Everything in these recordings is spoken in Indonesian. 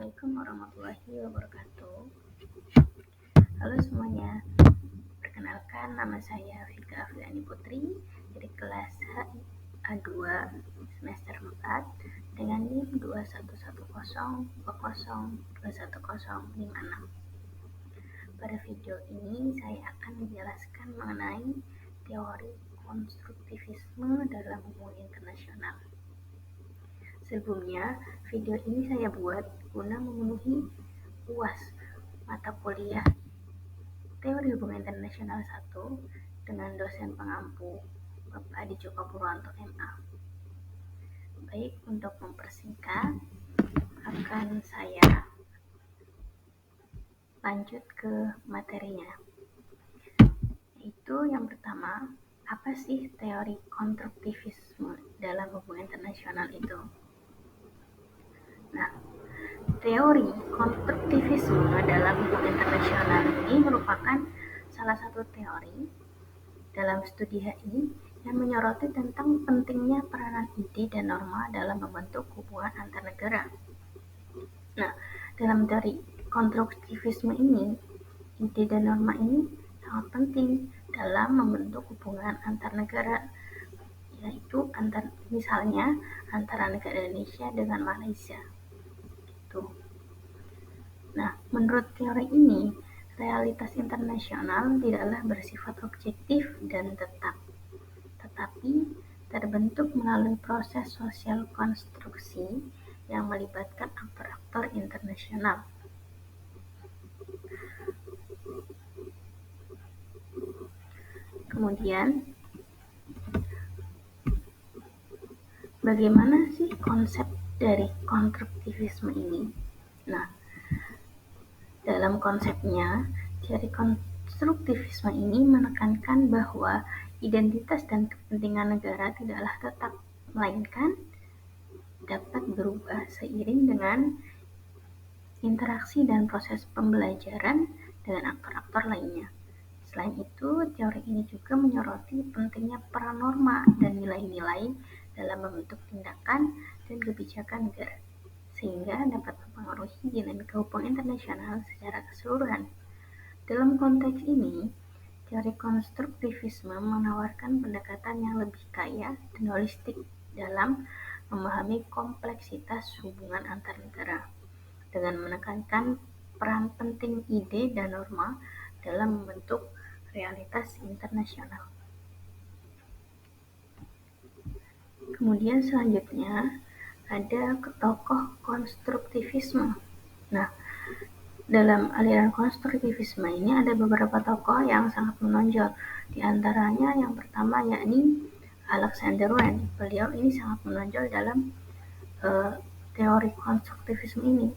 Assalamualaikum warahmatullahi wabarakatuh. Halo semuanya, perkenalkan nama saya Vika Afriani Putri dari kelas HIA2 semester 4 dengan NIM 211020210056. Pada video ini saya akan menjelaskan mengenai teori konstruktivisme dalam hubungan internasional. Sebelumnya, video ini saya buat guna memenuhi UAS mata kuliah Teori Hubungan Internasional 1 dengan dosen pengampu Bapak Adi Joko Purwanto MA. Baik, untuk mempersingkat akan saya lanjut ke materinya. Itu yang pertama, apa sih teori konstruktivisme dalam hubungan internasional itu? Nah, teori konstruktivisme dalam hubungan internasional ini merupakan salah satu teori dalam studi HI yang menyoroti tentang pentingnya peranan ide dan norma dalam membentuk hubungan antar negara. Nah, dalam teori konstruktivisme ini, ide dan norma ini sangat penting dalam membentuk hubungan antar negara, yaitu misalnya antara negara Indonesia dengan Malaysia. Nah, menurut teori ini, realitas internasional tidaklah bersifat objektif dan tetap, tetapi terbentuk melalui proses sosial konstruksi yang melibatkan aktor-aktor internasional. Kemudian, bagaimana sih konsep dari konstruktivisme ini? Nah, dalam konsepnya, teori konstruktivisme ini menekankan bahwa identitas dan kepentingan negara tidaklah tetap, melainkan dapat berubah seiring dengan interaksi dan proses pembelajaran dengan aktor-aktor lainnya. Selain itu, teori ini juga menyoroti pentingnya peran norma dan nilai-nilai dalam membentuk tindakan dan kebijakan negara, sehingga dapat mempengaruhi dinamika hubungan internasional secara keseluruhan. Dalam konteks ini, teori konstruktivisme menawarkan pendekatan yang lebih kaya dan holistik dalam memahami kompleksitas hubungan antar negara, dengan menekankan peran penting ide dan norma dalam membentuk realitas internasional. Kemudian selanjutnya ada tokoh konstruktivisme. Nah, dalam aliran konstruktivisme ini ada beberapa tokoh yang sangat menonjol. Di antaranya yang pertama yakni Alexander Wayne. Beliau ini sangat menonjol dalam teori konstruktivisme ini.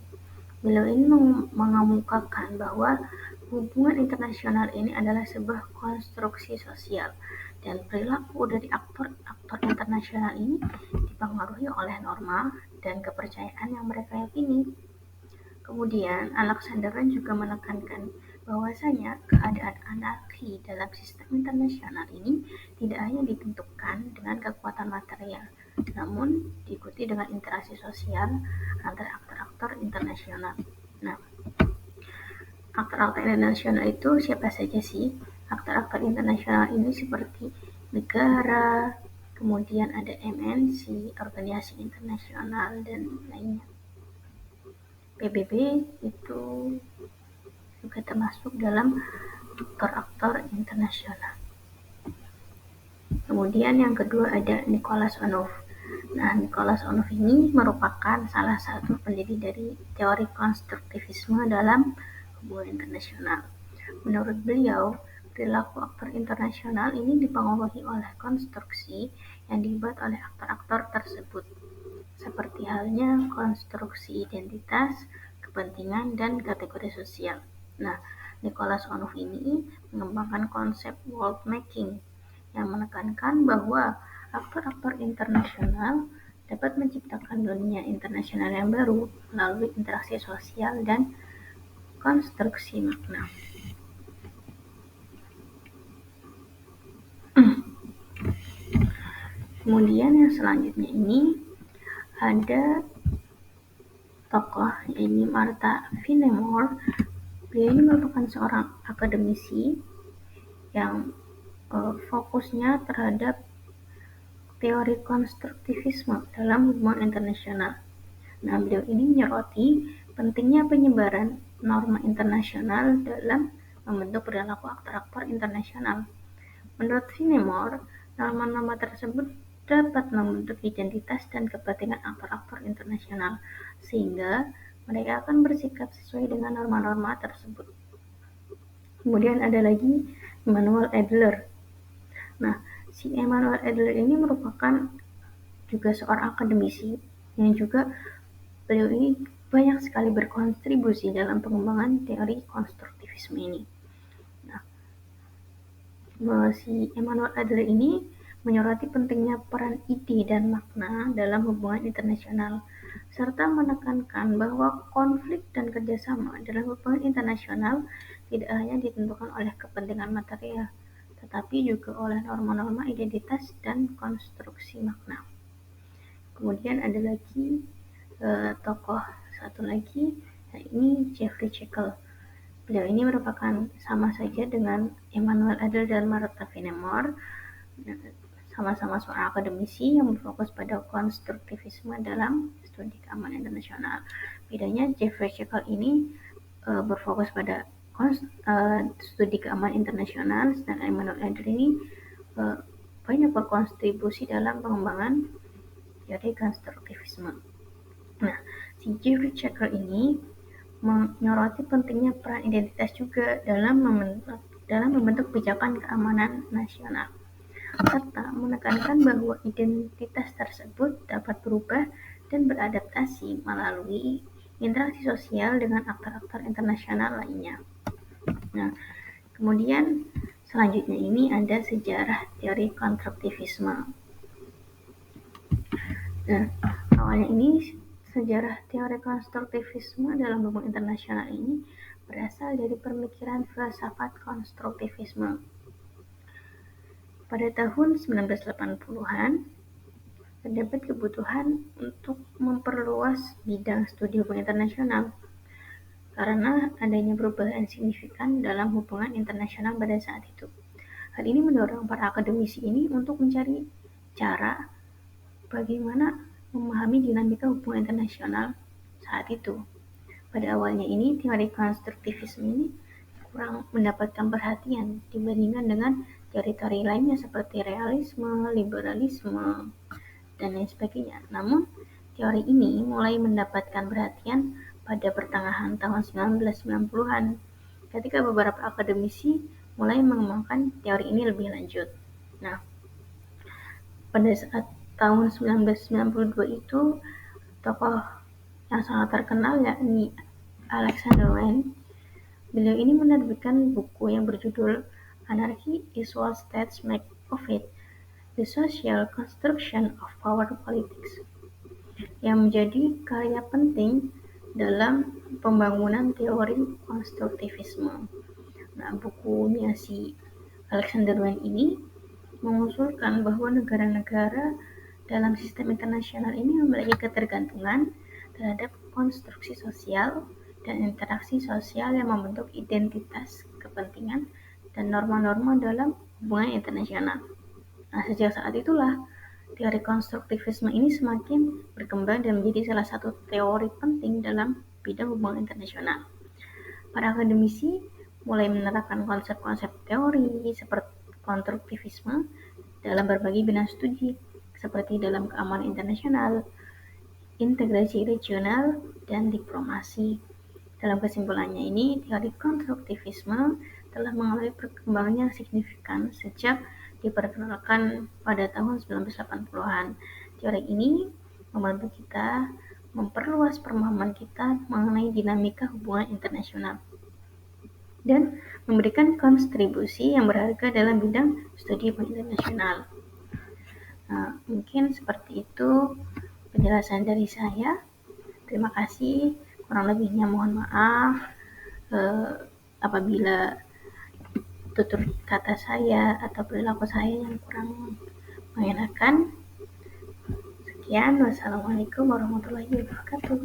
Beliau ini mengemukakan bahwa hubungan internasional ini adalah sebuah konstruksi sosial dan perilaku dari aktor-aktor internasional ini dipengaruhi oleh norma dan kepercayaan yang mereka yakini. Kemudian, Alexander juga menekankan bahwasanya keadaan anarki dalam sistem internasional ini tidak hanya ditentukan dengan kekuatan material, namun diikuti dengan interaksi sosial antara aktor-aktor internasional. Nah, aktor-aktor internasional itu siapa saja sih? Aktor-aktor internasional ini seperti negara, kemudian ada MNC, organisasi internasional, dan lainnya. PBB itu juga termasuk dalam aktor-aktor internasional. Kemudian yang kedua ada Nicholas Onuf. Nah, Nicholas Onuf ini merupakan salah satu pendiri dari teori konstruktivisme dalam hubungan internasional. Menurut beliau, perilaku aktor internasional ini dipengaruhi oleh konstruksi yang dibuat oleh aktor-aktor tersebut, seperti halnya konstruksi identitas, kepentingan, dan kategori sosial. Nah, Nicholas Onuf ini mengembangkan konsep world making yang menekankan bahwa aktor-aktor internasional dapat menciptakan dunia internasional yang baru melalui interaksi sosial dan konstruksi makna. Kemudian yang selanjutnya ini ada tokoh, yaitu Martha Finemore. Beliau ini merupakan seorang akademisi yang fokusnya terhadap teori konstruktivisme dalam hubungan internasional. Nah, beliau ini menyoroti pentingnya penyebaran norma internasional dalam membentuk perilaku aktor-aktor internasional. Menurut Finemore, norma-norma tersebut dapat membentuk identitas dan kepentingan aktor-aktor internasional, sehingga mereka akan bersikap sesuai dengan norma-norma tersebut. Kemudian ada lagi Emanuel Adler. Nah, si Emanuel Adler ini merupakan juga seorang akademisi yang juga beliau ini banyak sekali berkontribusi dalam pengembangan teori konstruktivisme ini. Nah, si Emanuel Adler ini menyoroti pentingnya peran ide dan makna dalam hubungan internasional, serta menekankan bahwa konflik dan kerjasama dalam hubungan internasional tidak hanya ditentukan oleh kepentingan material, tetapi juga oleh norma-norma identitas dan konstruksi makna. Kemudian ada lagi tokoh satu lagi, ini Jeffrey Jekyll. Beliau ini merupakan sama saja dengan Emanuel Adler dan Martha Finemore, sama-sama seorang akademisi yang berfokus pada konstruktivisme dalam studi keamanan internasional. Bedanya Jeffrey Jekyll ini berfokus pada studi keamanan internasional, sedangkan Emanuel Adler ini banyak berkontribusi dalam pengembangan teori konstruktivisme. Nah, si Jeffrey Jekyll ini menyoroti pentingnya peran identitas juga dalam membentuk pijakan keamanan nasional, serta menekankan bahwa identitas tersebut dapat berubah dan beradaptasi melalui interaksi sosial dengan aktor-aktor internasional lainnya. Nah, kemudian selanjutnya ini ada sejarah teori konstruktivisme. Nah, awalnya ini sejarah teori konstruktivisme dalam hubungan internasional ini berasal dari pemikiran filsafat konstruktivisme. Pada tahun 1980-an, terdapat kebutuhan untuk memperluas bidang studi hubungan internasional karena adanya perubahan signifikan dalam hubungan internasional pada saat itu. Hal ini mendorong para akademisi ini untuk mencari cara bagaimana memahami dinamika hubungan internasional saat itu. Pada awalnya ini, teori konstruktivisme ini kurang mendapatkan perhatian dibandingkan dengan teori-teori lainnya seperti realisme, liberalisme, dan lain sebagainya. Namun, teori ini mulai mendapatkan perhatian pada pertengahan tahun 1990-an ketika beberapa akademisi mulai mengembangkan teori ini lebih lanjut. Nah, pada saat tahun 1992 itu, tokoh yang sangat terkenal yakni Alexander Wayne. Beliau ini menerbitkan buku yang berjudul Anarchy is What States Make of It: The Social Construction of Power Politics, yang menjadi karya penting dalam pembangunan teori konstruktivisme. Nah, bukunya si Alexander Wayne ini mengusulkan bahwa negara-negara dalam sistem internasional ini memiliki ketergantungan terhadap konstruksi sosial dan interaksi sosial yang membentuk identitas, kepentingan, dan norma-norma dalam hubungan internasional. Nah, sejak saat itulah teori konstruktivisme ini semakin berkembang dan menjadi salah satu teori penting dalam bidang hubungan internasional. Para akademisi mulai menerapkan konsep-konsep teori seperti konstruktivisme dalam berbagai bidang studi, seperti dalam keamanan internasional, integrasi regional, dan diplomasi. Dalam kesimpulannya ini, teori konstruktivisme telah mengalami perkembangan yang signifikan sejak diperkenalkan pada tahun 1980-an. Teori ini membantu kita memperluas pemahaman kita mengenai dinamika hubungan internasional dan memberikan kontribusi yang berharga dalam bidang studi hubungan internasional. Nah, mungkin seperti itu penjelasan dari saya. Terima kasih. Kurang lebihnya mohon maaf apabila tutur kata saya atau perilaku saya yang kurang mengenakan. Sekian, wassalamualaikum warahmatullahi wabarakatuh.